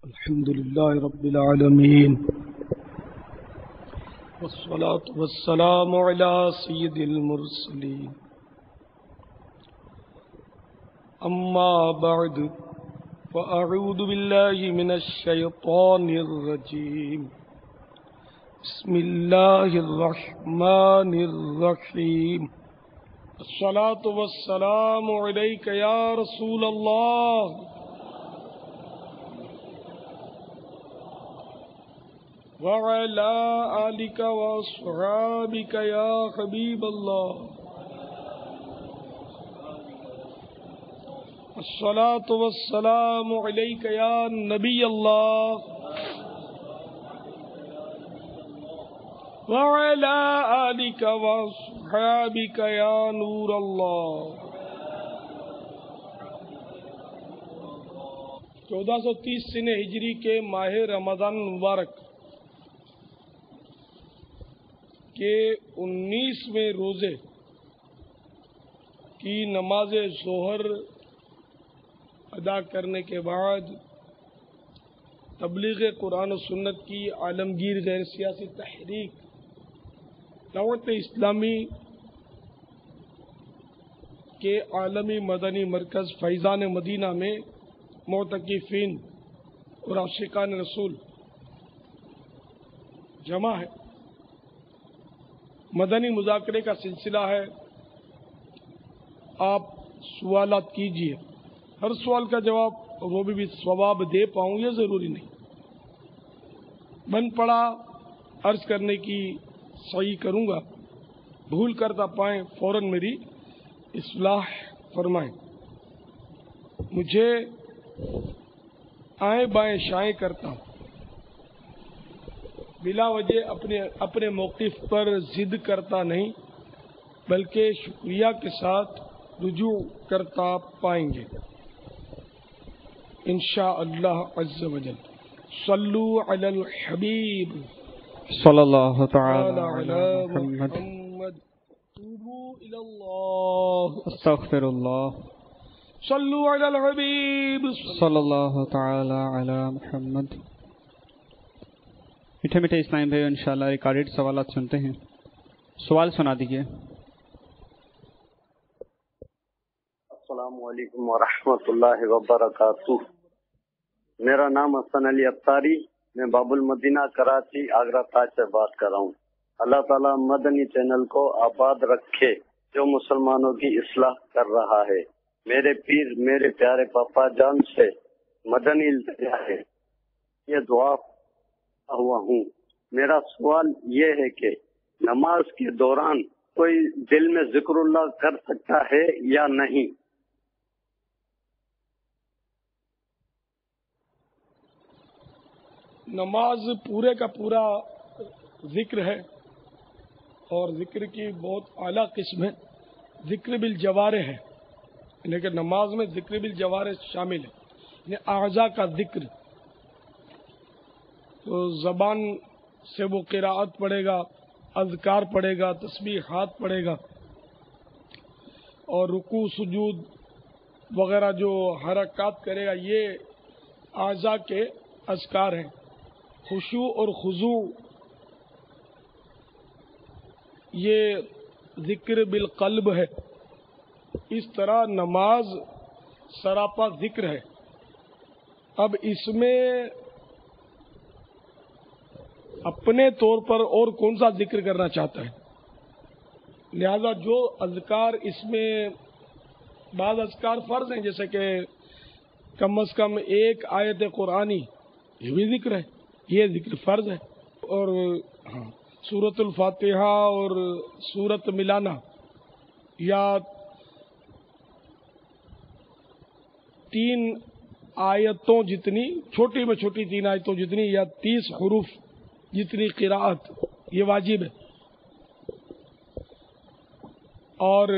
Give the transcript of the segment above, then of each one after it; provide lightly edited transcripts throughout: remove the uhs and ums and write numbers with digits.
الحمد لله رب العالمين والصلاة والسلام على سيد المرسلين أما بعد فأعوذ بالله من الشيطان الرجيم بسم الله الرحمن الرحيم الصلاة والسلام عليك يا رسول الله وعلى آلك وأصحابك يا حبيب الله الصلاة والسلام عليك يا نبي الله وعلى آلك وأصحابك يا نور الله 1430 سن ہجری کے ماہ رمضان مبارک کہ 19ویں روزے کی نماز ظہر ادا کرنے کے بعد تبلیغ قرآن و سنت کی عالمگیر غیر سیاسی تحریک دعوت اسلامی کے عالمی مدنی مرکز فیضان مدینہ میں معتکفین اور عاشقان رسول جمع ہے۔ مدنی مذاکرے کا سلسلہ ہے، آپ سوالات کیجئے، ہر سوال کا جواب وہ بھی ثواب دے پاؤں یہ ضروری نہیں، بن پڑا عرض کرنے کی صحیح کروں گا، بھول کرتا پائیں فوراً میری اصلاح فرمائیں۔ مجھے آئیں بائیں شائیں کرتا ہوں، بلا وجہ اپنے موقف پر ضد کرتا نہیں، بلکہ شکریہ کے ساتھ رجوع کرتا پائیں گے انشاءاللہ عز وجل۔ صلو علی الحبیب صلی اللہ تعالی علی محمد توبوا الی اللہ استغفر اللہ صلو علی الحبیب صلی اللہ تعالی علی محمد۔ میٹھے میٹھے اسلام بھائی انشاءاللہ ریکارڈڈ سوالات سنتے ہیں، سوال سنا دیجئے۔ السلام علیکم ورحمۃ اللہ وبرکاتہ۔ میرا نام حسن علی افطاری، میں باب المدینہ کراچی آگرہ تاج سے بات کر رہا ہوں۔ اللہ تعالیٰ مدنی چینل کو آباد رکھے جو مسلمانوں کی اصلاح کر رہا ہے۔ میرے پیر میرے پیارے پاپا جان سے مدنی التجا ہے، یہ دعا ہوا ہوں۔ میرا سوال یہ ہے کہ نماز کے دوران کوئی دل میں ذکر اللہ کر سکتا ہے یا نہیں؟ نماز پورے کا پورا ذکر ہے، اور ذکر کی بہت اعلیٰ قسم ہے، ذکر بالجوارح ہے، لیکن نماز میں ذکر بالجوارح شامل ہے، یعنی اعضاء کا ذکر۔ تو زبان سے وہ قراءت پڑھے گا، اذکار پڑھے گا، تسبیحات پڑھے گا، اور رکوع سجود وغیرہ جو حرکات کرے گا، یہ اعضاء کے اذکار ہیں۔ خشوع اور خضوع یہ ذکر بالقلب ہے۔ اس طرح نماز سراپا ذکر ہے۔ اب اس میں اپنے طور پر اور کون سا ذکر کرنا چاہتا ہے، لہذا جو اذکار اس میں، بعض اذکار فرض ہیں جیسے کہ کم از کم ایک آیت قرآنی، یہ بھی ذکر ہے، یہ ذکر فرض ہے، اور سورۃ الفاتحہ اور سورۃ ملانا یا 3 آیتوں جتنی، چھوٹی میں چھوٹی 3 آیتوں جتنی یا 30 حروف جتنی قراءت، یہ واجب ہے، اور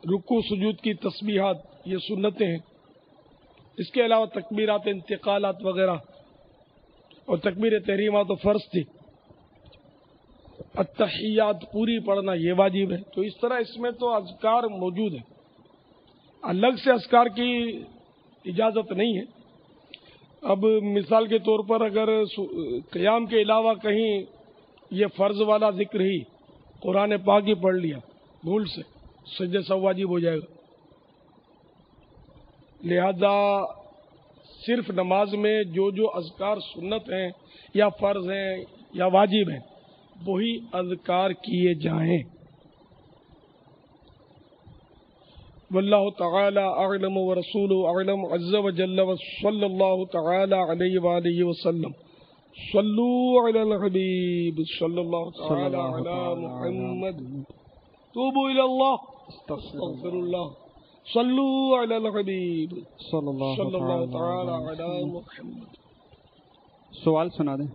رکوع سجود کی تسبیحات یہ سنتیں ہیں۔ اس کے علاوہ تکبیرات انتقالات وغیرہ اور تکبیر تحریمات و فرض تھی، التحیات پوری پڑھنا یہ واجب ہے۔ تو اس طرح اس میں تو اذکار موجود ہیں، الگ سے اذکار کی اجازت نہیں ہے، اب مثال کے طور پر اگر قیام کے علاوہ کہیں یہ فرض والا ذکر ہی قرآن پاک ہی پڑھ لیا بھول سے، سجدے سب واجب ہو جائے گا. لہذا صرف نماز میں جو اذکار سنت ہیں یا فرض ہیں یا واجب ہیں وہی اذکار کیے جائیں. واللہ تعالی اعلم ورسولہ اعلم عز وجل وصلی اللہ تعالی علیہ وآلہ وسلم. صلو علی الحبیب صلی اللہ تعالی علی محمد. توبوا الی اللہ استغفر اللہ. صلو علی الحبیب صلی اللہ تعالی علی محمد. سوال سنا دیں.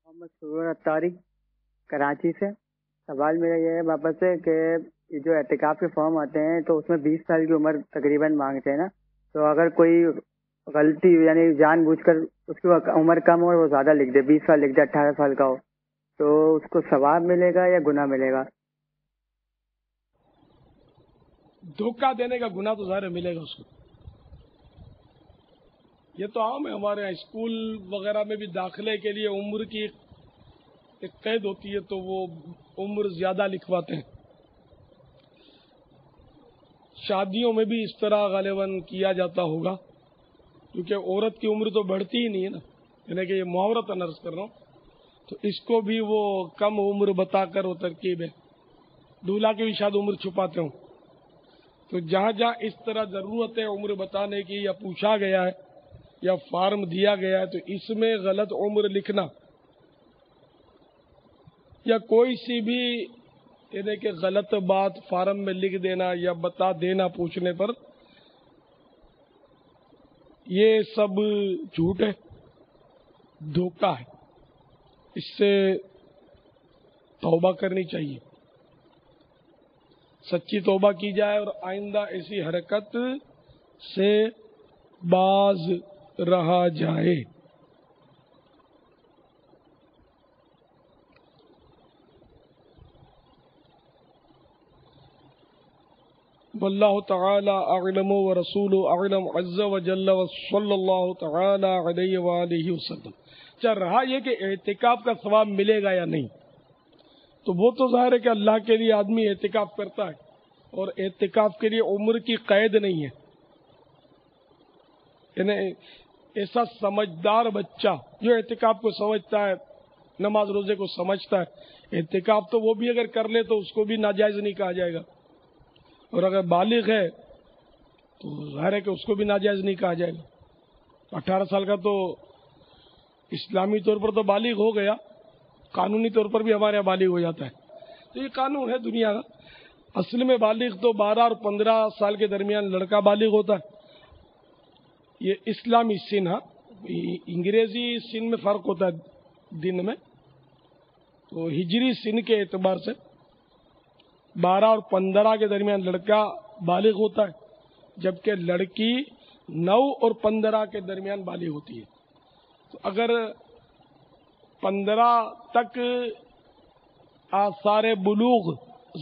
محمد سرور اتاری کراچی سے. سوال میرا یہ ہے واپس سے کہ جو اعتکاف کے فارم آتے ہیں تو اس میں 20 سال کی عمر تقریباً مانگتے ہیں نا، تو اگر کوئی غلطی یعنی جان بوجھ کر اس کی عمر کم ہو اور وہ زیادہ لکھ دے، 20 سال لکھ دے، 18 سال کا ہو، تو اس کو ثواب ملے گا یا گناہ ملے گا؟ دھوکہ دینے کا گناہ تو ظاہر ملے گا اس کو. یہ تو عام ہے ہمارے یہاں اسکول وغیرہ میں بھی داخلے کے لیے عمر کی ایک قید ہوتی ہے تو وہ عمر زیادہ لکھواتے ہیں. شادیوں میں بھی اس طرح غالباً کیا جاتا ہوگا کیونکہ عورت کی عمر تو بڑھتی ہی نہیں ہے نا، یعنی کہ یہ محاورتاً عرض کر رہا ہوں، تو اس کو بھی وہ کم عمر بتا کر وہ ترکیب ہے. دولہا کی بھی شاید عمر چھپاتے ہوں. تو جہاں جہاں اس طرح ضرورت ہے عمر بتانے کی یا پوچھا گیا ہے یا فارم دیا گیا ہے تو اس میں غلط عمر لکھنا یا کوئی سی بھی یعنی کہ غلط بات فارم میں لکھ دینا یا بتا دینا پوچھنے پر، یہ سب جھوٹ ہے، دھوکہ ہے. اس سے توبہ کرنی چاہیے، سچی توبہ کی جائے اور آئندہ ایسی حرکت سے باز رہا جائے. واللہ تعالی اعلم ورسولہ اعلم عز وجل وصلی اللہ تعالی علیہ وآلہ وسلم. چل رہا یہ کہ اعتکاف کا ثواب ملے گا یا نہیں، تو وہ تو ظاہر ہے کہ اللہ کے لیے آدمی اعتکاف کرتا ہے اور اعتکاف کے لیے عمر کی قید نہیں ہے. یعنی ایسا سمجھدار بچہ جو اعتکاف کو سمجھتا ہے، نماز روزے کو سمجھتا ہے، اعتکاف تو وہ بھی اگر کر لے تو اس کو بھی ناجائز نہیں کہا جائے گا، اور اگر بالغ ہے تو ظاہر ہے کہ اس کو بھی ناجائز نہیں کہا جائے گا. 18 سال کا تو اسلامی طور پر تو بالغ ہو گیا، قانونی طور پر بھی ہمارے یہاں بالغ ہو جاتا ہے. تو یہ قانون ہے دنیا کا. اصل میں بالغ تو 12 اور 15 سال کے درمیان لڑکا بالغ ہوتا ہے. یہ اسلامی سن ہے، انگریزی سن میں فرق ہوتا ہے دن میں. تو ہجری سن کے اعتبار سے 12 اور 15 کے درمیان لڑکا بالغ ہوتا ہے، جبکہ لڑکی 9 اور 15 کے درمیان بالغ ہوتی ہے. تو اگر 15 تک آثار بلوغ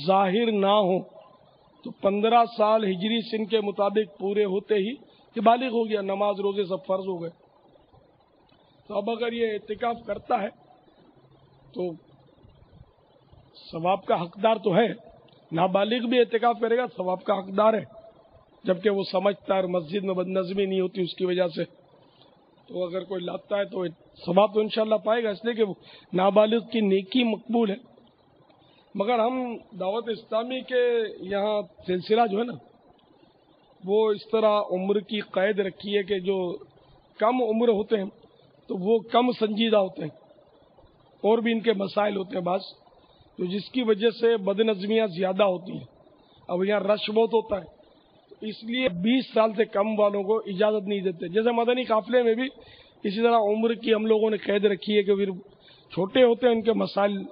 ظاہر نہ ہو تو 15 سال ہجری سن کے مطابق پورے ہوتے ہی یہ بالغ ہو گیا، نماز روزے سب فرض ہو گئے. تو اب اگر یہ اعتکاف کرتا ہے تو ثواب کا حقدار تو ہے، نابالغ بھی اعتکاف کرے گا ثواب کا حقدار ہے، جبکہ وہ سمجھتا ہے اور مسجد میں بدنظمی نہیں ہوتی اس کی وجہ سے. تو اگر کوئی لاتا ہے تو ثواب تو انشاءاللہ پائے گا، اس لیے کہ وہ نابالغ کی نیکی مقبول ہے. مگر ہم دعوت اسلامی کے یہاں سلسلہ جو ہے نا وہ اس طرح عمر کی قید رکھی ہے کہ جو کم عمر ہوتے ہیں تو وہ کم سنجیدہ ہوتے ہیں اور بھی ان کے مسائل ہوتے ہیں بعض، تو جس کی وجہ سے بدنظمیاں زیادہ ہوتی ہیں. اب یہاں رش بہت ہوتا ہے اس لیے 20 سال سے کم والوں کو اجازت نہیں دیتے. جیسے مدنی قافلے میں بھی اسی طرح عمر کی ہم لوگوں نے قید رکھی ہے کہ پھر چھوٹے ہوتے ہیں ان کے مسائل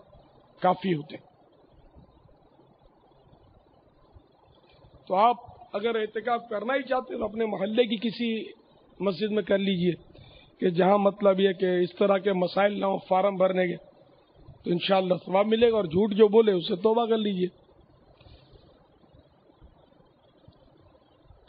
کافی ہوتے ہیں. تو آپ اگر اعتکاف کرنا ہی چاہتے ہیں تو اپنے محلے کی کسی مسجد میں کر لیجئے کہ جہاں مطلب یہ کہ اس طرح کے مسائل نہ ہو فارم بھرنے کے، تو انشاءاللہ ثواب ملے گا. اور جھوٹ جو بولے اس سے توبہ کر لیجئے.